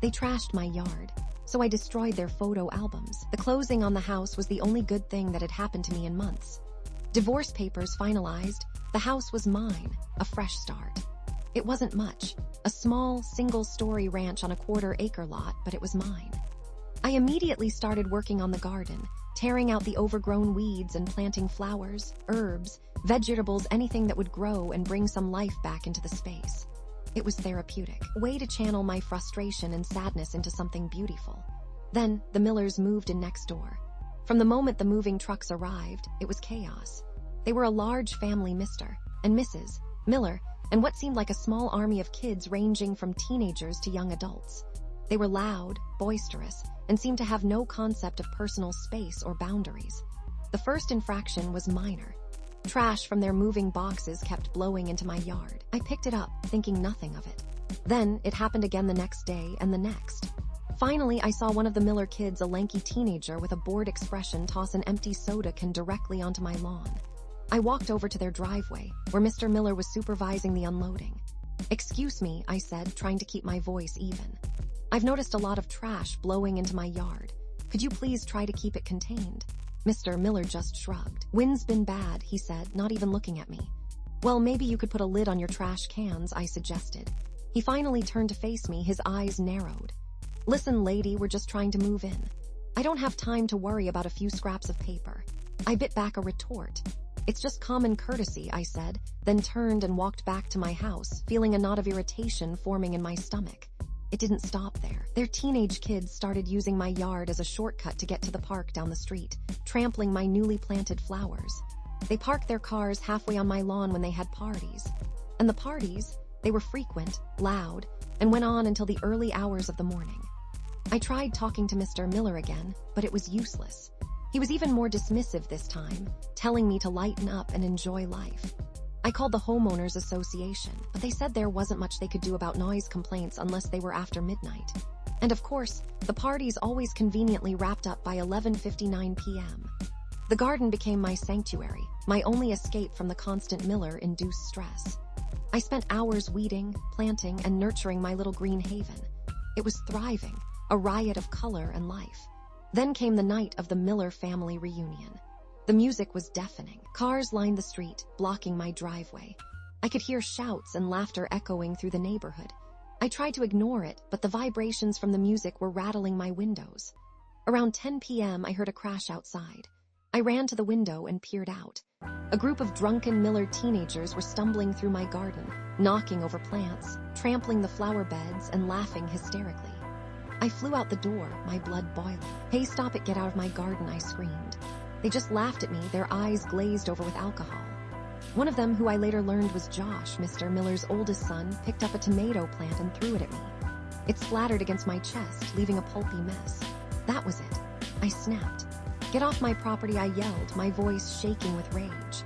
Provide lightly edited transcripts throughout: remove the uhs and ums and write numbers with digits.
They trashed my yard, so I destroyed their photo albums. The closing on the house was the only good thing that had happened to me in months. Divorce papers finalized, the house was mine, a fresh start. It wasn't much, a small, single-story ranch on a quarter-acre lot, but it was mine. I immediately started working on the garden, tearing out the overgrown weeds and planting flowers, herbs, vegetables, anything that would grow and bring some life back into the space. It was therapeutic, a way to channel my frustration and sadness into something beautiful. Then, the Millers moved in next door. From the moment the moving trucks arrived, it was chaos. They were a large family, Mr. and Mrs. Miller, and what seemed like a small army of kids ranging from teenagers to young adults. They were loud, boisterous, and seemed to have no concept of personal space or boundaries. The first infraction was minor. Trash from their moving boxes kept blowing into my yard. I picked it up, thinking nothing of it. Then, it happened again the next day and the next. Finally, I saw one of the Miller kids, a lanky teenager with a bored expression, toss an empty soda can directly onto my lawn. I walked over to their driveway, where Mr. Miller was supervising the unloading. "Excuse me," I said, trying to keep my voice even. "I've noticed a lot of trash blowing into my yard. Could you please try to keep it contained?" Mr. Miller just shrugged. "Wind's been bad," he said, not even looking at me. "Well, maybe you could put a lid on your trash cans," I suggested. He finally turned to face me, his eyes narrowed. "Listen, lady, we're just trying to move in. I don't have time to worry about a few scraps of paper." I bit back a retort. "It's just common courtesy," I said, then turned and walked back to my house, feeling a knot of irritation forming in my stomach. It didn't stop there. Their teenage kids started using my yard as a shortcut to get to the park down the street, trampling my newly planted flowers. They parked their cars halfway on my lawn when they had parties. And the parties, they were frequent, loud, and went on until the early hours of the morning. I tried talking to Mr. Miller again, but it was useless. He was even more dismissive this time, telling me to lighten up and enjoy life. I called the homeowners association, but they said there wasn't much they could do about noise complaints unless they were after midnight. And of course, the parties always conveniently wrapped up by 11:59 p.m. The garden became my sanctuary, my only escape from the constant Miller-induced stress. I spent hours weeding, planting, and nurturing my little green haven. It was thriving, a riot of color and life. Then came the night of the Miller family reunion. The music was deafening. Cars lined the street, blocking my driveway. I could hear shouts and laughter echoing through the neighborhood. I tried to ignore it, but the vibrations from the music were rattling my windows. Around 10 p.m., I heard a crash outside. I ran to the window and peered out. A group of drunken Miller teenagers were stumbling through my garden, knocking over plants, trampling the flower beds, and laughing hysterically. I flew out the door, my blood boiling. "Hey, stop it, get out of my garden," I screamed. They just laughed at me, their eyes glazed over with alcohol. One of them, who I later learned was Josh, Mr. Miller's oldest son, picked up a tomato plant and threw it at me. It splattered against my chest, leaving a pulpy mess. That was it. I snapped. "Get off my property," I yelled, my voice shaking with rage.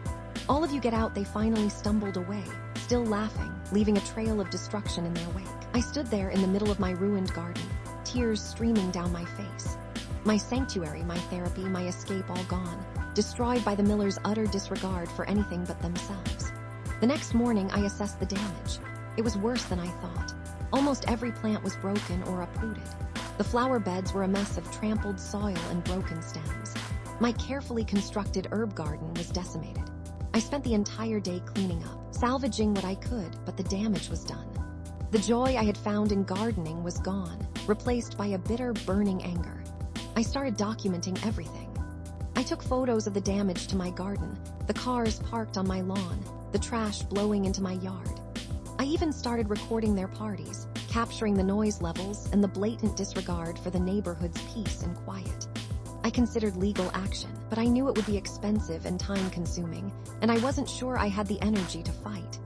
"All of you get out," they finally stumbled away, still laughing, leaving a trail of destruction in their wake. I stood there in the middle of my ruined garden, tears streaming down my face. My sanctuary, my therapy, my escape all gone, destroyed by the Millers' utter disregard for anything but themselves. The next morning, I assessed the damage. It was worse than I thought. Almost every plant was broken or uprooted. The flower beds were a mess of trampled soil and broken stems. My carefully constructed herb garden was decimated. I spent the entire day cleaning up, salvaging what I could, but the damage was done. The joy I had found in gardening was gone, replaced by a bitter, burning anger. I started documenting everything. I took photos of the damage to my garden, the cars parked on my lawn, the trash blowing into my yard. I even started recording their parties, capturing the noise levels and the blatant disregard for the neighborhood's peace and quiet. I considered legal action, but I knew it would be expensive and time-consuming, and I wasn't sure I had the energy to fight.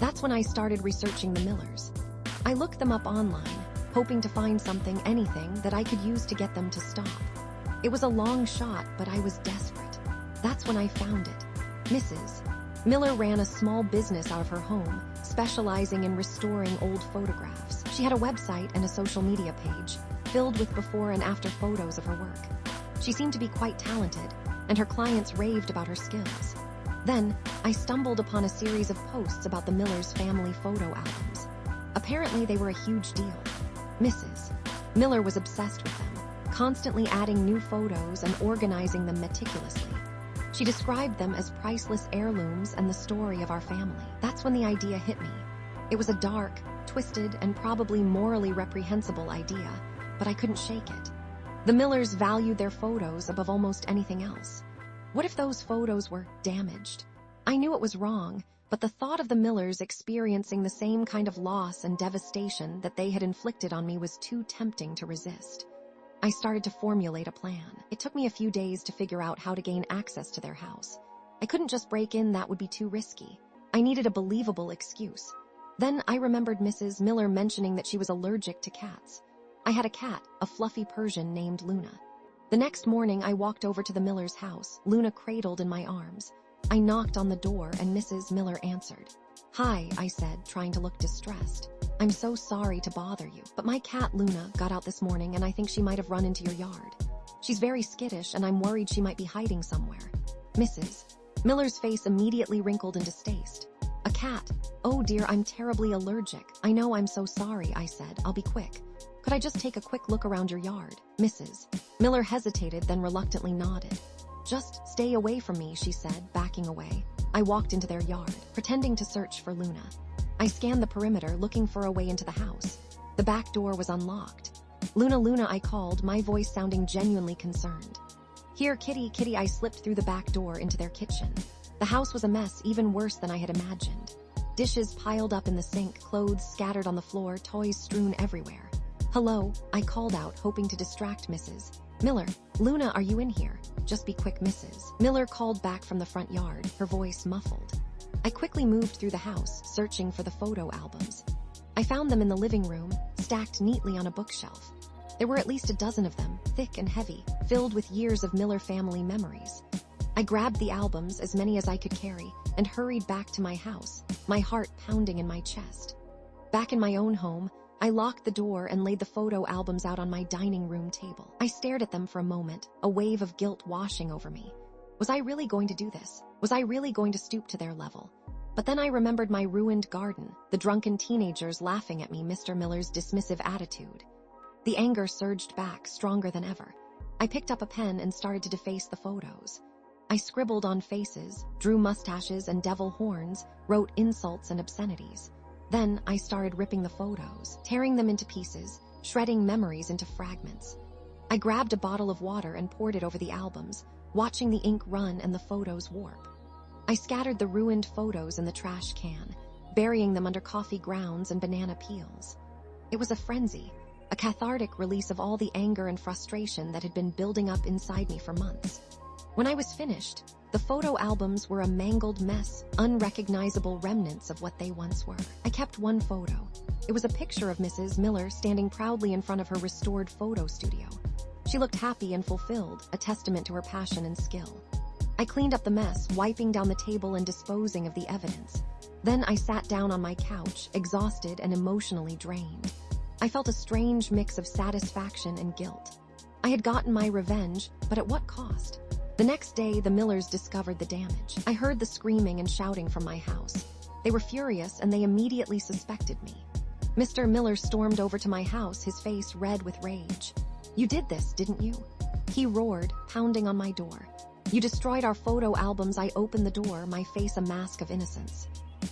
That's when I started researching the Millers. I looked them up online, hoping to find something, anything, that I could use to get them to stop. It was a long shot, but I was desperate. That's when I found it. Mrs. Miller ran a small business out of her home, specializing in restoring old photographs. She had a website and a social media page, filled with before and after photos of her work. She seemed to be quite talented, and her clients raved about her skills. Then, I stumbled upon a series of posts about the Millers' family photo albums. Apparently, they were a huge deal. Mrs. Miller was obsessed with them, constantly adding new photos and organizing them meticulously. She described them as priceless heirlooms and the story of our family. That's when the idea hit me. It was a dark, twisted, and probably morally reprehensible idea, but I couldn't shake it. The Millers valued their photos above almost anything else. What if those photos were damaged? I knew it was wrong, but the thought of the Millers experiencing the same kind of loss and devastation that they had inflicted on me was too tempting to resist. I started to formulate a plan. It took me a few days to figure out how to gain access to their house. I couldn't just break in, that would be too risky. I needed a believable excuse. Then I remembered Mrs. Miller mentioning that she was allergic to cats. I had a cat, a fluffy Persian named Luna. The next morning, I walked over to the Miller's house, Luna cradled in my arms. I knocked on the door and Mrs. Miller answered. "Hi," I said, trying to look distressed. "I'm so sorry to bother you, but my cat Luna got out this morning and I think she might have run into your yard. She's very skittish and I'm worried she might be hiding somewhere." Mrs. Miller's face immediately wrinkled in distaste. "A cat? Oh dear, I'm terribly allergic. I know, I'm so sorry," I said. "I'll be quick. Could I just take a quick look around your yard?" Mrs. Miller hesitated, then reluctantly nodded. "Just stay away from me," she said, backing away. I walked into their yard, pretending to search for Luna. I scanned the perimeter, looking for a way into the house. The back door was unlocked. "Luna, Luna," I called, my voice sounding genuinely concerned. "Here, kitty, kitty," I slipped through the back door into their kitchen. The house was a mess, even worse than I had imagined. Dishes piled up in the sink, clothes scattered on the floor, toys strewn everywhere. "Hello," I called out, hoping to distract Mrs. Miller. "Luna, are you in here? Just be quick." Mrs. Miller called back from the front yard, her voice muffled. I quickly moved through the house, searching for the photo albums. I found them in the living room, stacked neatly on a bookshelf. There were at least a dozen of them, thick and heavy, filled with years of Miller family memories. I grabbed the albums, as many as I could carry, and hurried back to my house, my heart pounding in my chest. Back in my own home, I locked the door and laid the photo albums out on my dining room table. I stared at them for a moment, a wave of guilt washing over me. Was I really going to do this? Was I really going to stoop to their level? But then I remembered my ruined garden, the drunken teenagers laughing at me, Mr. Miller's dismissive attitude. The anger surged back, stronger than ever. I picked up a pen and started to deface the photos. I scribbled on faces, drew mustaches and devil horns, wrote insults and obscenities. Then I started ripping the photos, tearing them into pieces, shredding memories into fragments. I grabbed a bottle of water and poured it over the albums, watching the ink run and the photos warp. I scattered the ruined photos in the trash can, burying them under coffee grounds and banana peels. It was a frenzy, a cathartic release of all the anger and frustration that had been building up inside me for months. When I was finished, the photo albums were a mangled mess, unrecognizable remnants of what they once were. I kept one photo. It was a picture of Mrs. Miller standing proudly in front of her restored photo studio. She looked happy and fulfilled, a testament to her passion and skill. I cleaned up the mess, wiping down the table and disposing of the evidence. Then I sat down on my couch, exhausted and emotionally drained. I felt a strange mix of satisfaction and guilt. I had gotten my revenge, but at what cost? The next day, the Millers discovered the damage. I heard the screaming and shouting from my house. They were furious and they immediately suspected me. Mr. Miller stormed over to my house, his face red with rage. "You did this, didn't you?" he roared, pounding on my door. "You destroyed our photo albums." I opened the door, my face a mask of innocence.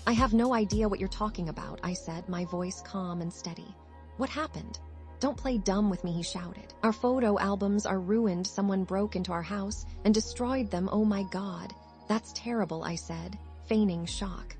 "I have no idea what you're talking about," I said, my voice calm and steady. "What happened?" "Don't play dumb with me," he shouted. "Our photo albums are ruined. Someone broke into our house and destroyed them." "Oh my God, that's terrible," I said, feigning shock.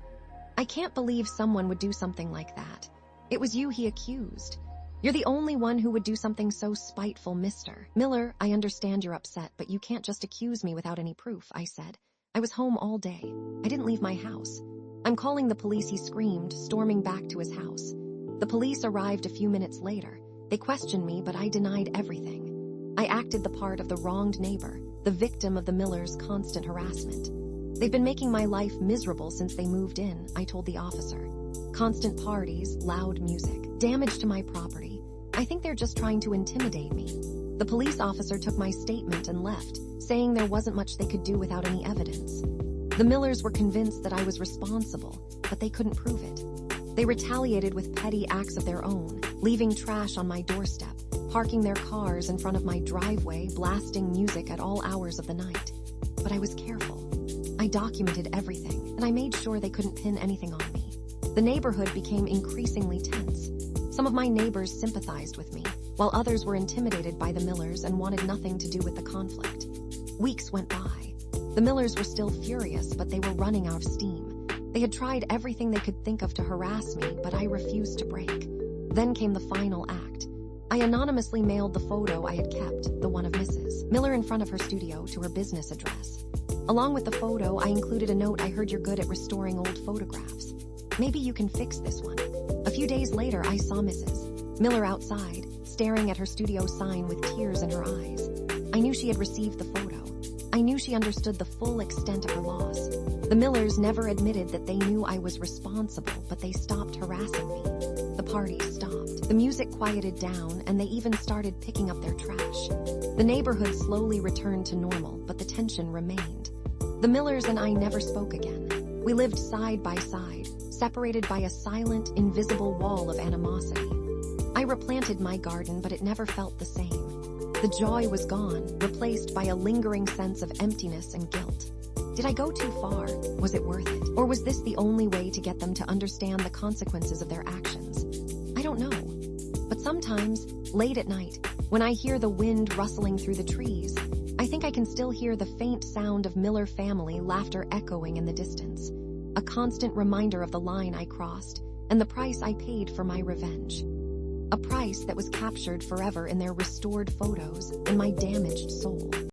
"I can't believe someone would do something like that. It was you he accused. You're the only one who would do something so spiteful, Mr. Miller. I understand you're upset, but you can't just accuse me without any proof," I said. "I was home all day. I didn't leave my house." "I'm calling the police," he screamed, storming back to his house. The police arrived a few minutes later. They questioned me, but I denied everything. I acted the part of the wronged neighbor, the victim of the Millers' constant harassment. "They've been making my life miserable since they moved in," I told the officer. "Constant parties, loud music, damage to my property. I think they're just trying to intimidate me." The police officer took my statement and left, saying there wasn't much they could do without any evidence. The Millers were convinced that I was responsible, but they couldn't prove it. They retaliated with petty acts of their own, leaving trash on my doorstep, parking their cars in front of my driveway, blasting music at all hours of the night. But I was careful. I documented everything, and I made sure they couldn't pin anything on me. The neighborhood became increasingly tense. Some of my neighbors sympathized with me, while others were intimidated by the Millers and wanted nothing to do with the conflict. Weeks went by. The Millers were still furious, but they were running out of steam. They had tried everything they could think of to harass me, but I refused to break. Then came the final act. I anonymously mailed the photo I had kept, the one of Mrs. Miller in front of her studio, to her business address. Along with the photo, I included a note: "I heard you're good at restoring old photographs. Maybe you can fix this one." A few days later, I saw Mrs. Miller outside, staring at her studio sign with tears in her eyes. I knew she had received the photo. I knew she understood the full extent of her loss. The Millers never admitted that they knew I was responsible, but they stopped harassing me. The party stopped. The music quieted down, and they even started picking up their trash. The neighborhood slowly returned to normal, but the tension remained. The Millers and I never spoke again. We lived side by side, separated by a silent, invisible wall of animosity. I replanted my garden, but it never felt the same. The joy was gone, replaced by a lingering sense of emptiness and guilt. Did I go too far? Was it worth it? Or was this the only way to get them to understand the consequences of their actions? I don't know. But sometimes, late at night, when I hear the wind rustling through the trees, I think I can still hear the faint sound of Miller family laughter echoing in the distance. A constant reminder of the line I crossed and the price I paid for my revenge. A price that was captured forever in their restored photos and my damaged soul.